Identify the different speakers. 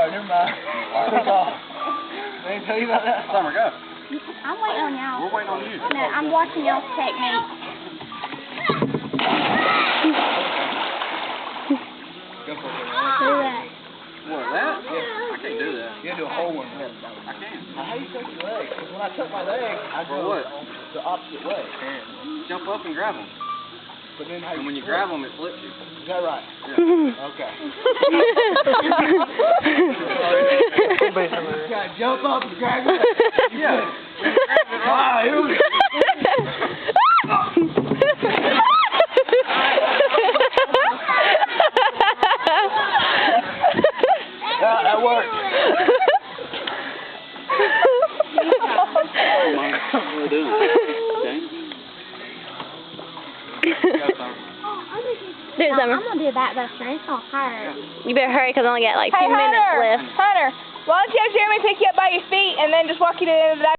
Speaker 1: Alright, never mind. Take off. They didn't tell you about that?
Speaker 2: Summer, go.
Speaker 3: I'm waiting on y'all.
Speaker 2: We're waiting on you.
Speaker 3: No, I'm watching y'all's technique.
Speaker 1: Go for it.
Speaker 3: Do that.
Speaker 2: What, that? Yeah. I can't do that.
Speaker 1: You gotta do a whole one.
Speaker 2: I can't.
Speaker 1: I hate tucking your leg, because when I tuck my leg, I
Speaker 2: For
Speaker 1: go
Speaker 2: what?
Speaker 1: the opposite way.
Speaker 2: Jump up and grab them.
Speaker 1: But then how
Speaker 2: And when you grab them, it flips you.
Speaker 1: Is that right?
Speaker 2: Yeah.
Speaker 1: Okay. You gotta jump up and grab it.
Speaker 2: Yeah.
Speaker 1: Ah, here we go. Yeah, that worked.
Speaker 2: We're doing it.
Speaker 4: Do it, Summer.
Speaker 3: I'm gonna do that, Buster. It's gonna hurt.
Speaker 4: You better hurry because I only got like 2
Speaker 5: Hey,
Speaker 4: minutes
Speaker 5: Hunter,
Speaker 4: left.
Speaker 5: Hunter, why don't you have Jeremy pick you up by your feet and then just walk you to the end of the